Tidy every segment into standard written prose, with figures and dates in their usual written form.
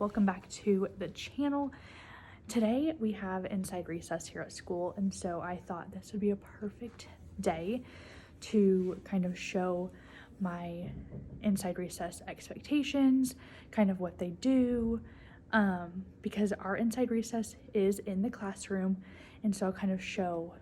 welcome back to the channel. Today we have inside recess here at school, and so I thought this would be a perfect day to kind of show my inside recess expectations, kind of what they do, because our inside recess is in the classroom, and so I'll kind of show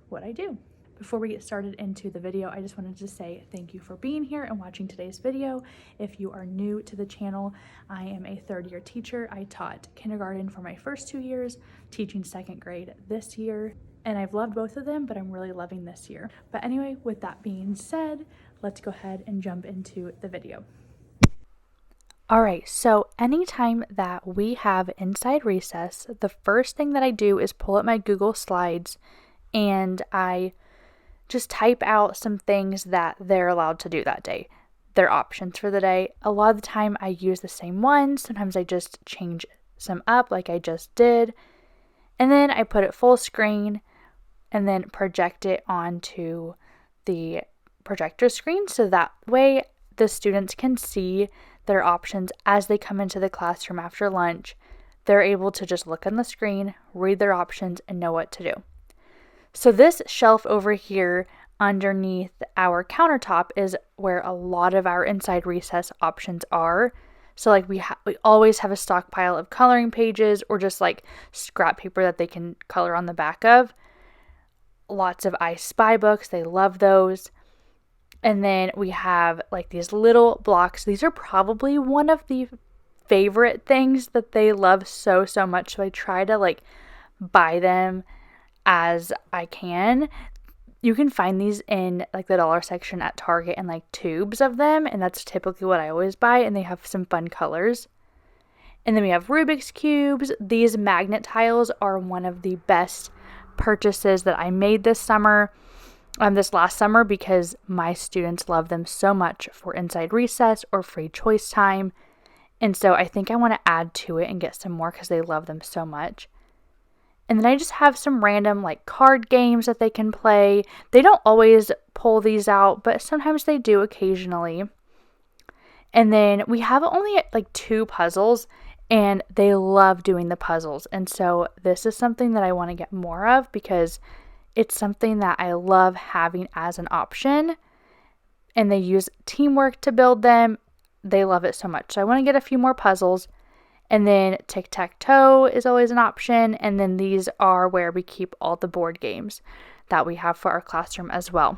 what I do. Before we get started into the video, I just wanted to say thank you for being here and watching today's video. If you are new to the channel, I am a third-year teacher. I taught kindergarten for my first 2 years, teaching second grade this year, and I've loved both of them, but I'm really loving this year. But anyway, with that being said, let's go ahead and jump into the video. All right, so anytime that we have inside recess, the first thing that I do is pull up my Google Slides and I just type out some things that they're allowed to do that day, their options for the day. A lot of the time I use the same ones. Sometimes I just change some up like I just did. And then I put it full screen and then project it onto the projector screen so that way the students can see their options as they come into the classroom after lunch. They're able to just look on the screen, read their options, and know what to do. So this shelf over here underneath our countertop is where a lot of our inside recess options are. So like we always have a stockpile of coloring pages or just like scrap paper that they can color on the back of. Lots of I Spy books, they love those. And then we have like these little blocks. These are probably one of the favorite things that they love so much. So I try to like buy them as I can. You can find these in like the dollar section at Target and like tubes of them, and that's typically what I always buy, and they have some fun colors. And then we have Rubik's Cubes. These magnet tiles are one of the best purchases that I made this last summer because my students love them so much for inside recess or free choice time. And so I think I want to add to it and get some more because they love them so much. And then I just have some random like card games that they can play. They don't always pull these out, but sometimes they do occasionally. And then we have only like 2 puzzles, and they love doing the puzzles. And so this is something that I want to get more of because it's something that I love having as an option. And they use teamwork to build them. They love it so much. So I want to get a few more puzzles. And then tic-tac-toe is always an option. And then these are where we keep all the board games that we have for our classroom as well.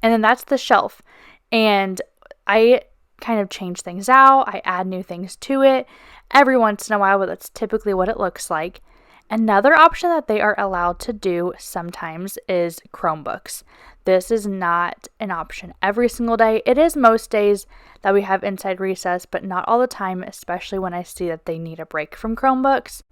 And then that's the shelf. And I kind of change things out. I add new things to it every once in a while, but that's typically what it looks like. Another option that they are allowed to do sometimes is Chromebooks. This is not an option every single day. It is most days that we have inside recess, but not all the time, especially when I see that they need a break from Chromebooks.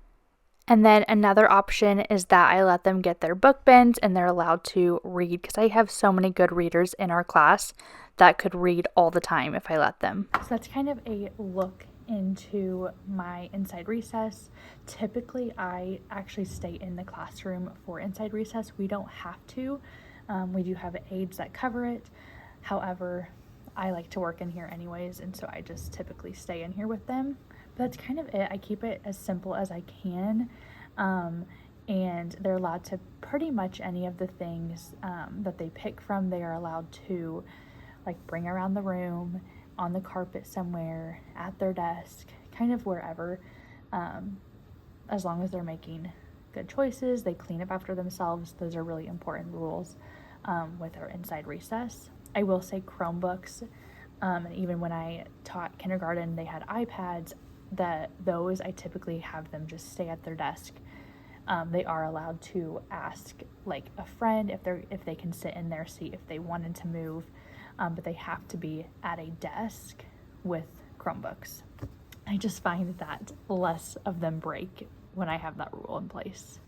And then another option is that I let them get their book bins and they're allowed to read because I have so many good readers in our class that could read all the time if I let them. So that's kind of a look into my inside recess. Typically, I actually stay in the classroom for inside recess. We don't have to. We do have aides that cover it. However, I like to work in here anyways, and so I just typically stay in here with them. But that's kind of it. I keep it as simple as I can. And they're allowed to pretty much any of the things that they pick from, they are allowed to like bring around the room, on the carpet somewhere, at their desk, kind of wherever, as long as they're making good choices, they clean up after themselves. Those are really important rules with our inside recess. I will say Chromebooks, and even when I taught kindergarten, they had iPads. Those I typically have them just stay at their desk. They are allowed to ask like a friend if they can sit in their seat if they wanted to move. But they have to be at a desk with Chromebooks. I just find that less of them break when I have that rule in place.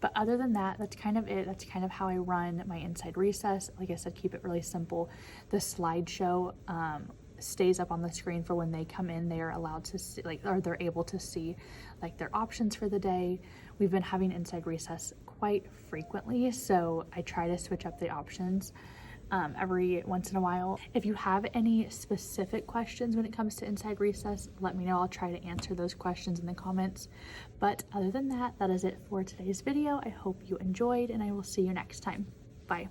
But other than that, that's kind of it. That's kind of how I run my inside recess. Like I said, keep it really simple. The slideshow stays up on the screen for when they come in. They are allowed to see, or they're able to see like their options for the day. We've been having inside recess quite frequently, so I try to switch up the options every once in a while. If you have any specific questions when it comes to Inside Recess, let me know. I'll try to answer those questions in the comments. But other than that, that is it for today's video. I hope you enjoyed, and I will see you next time. Bye.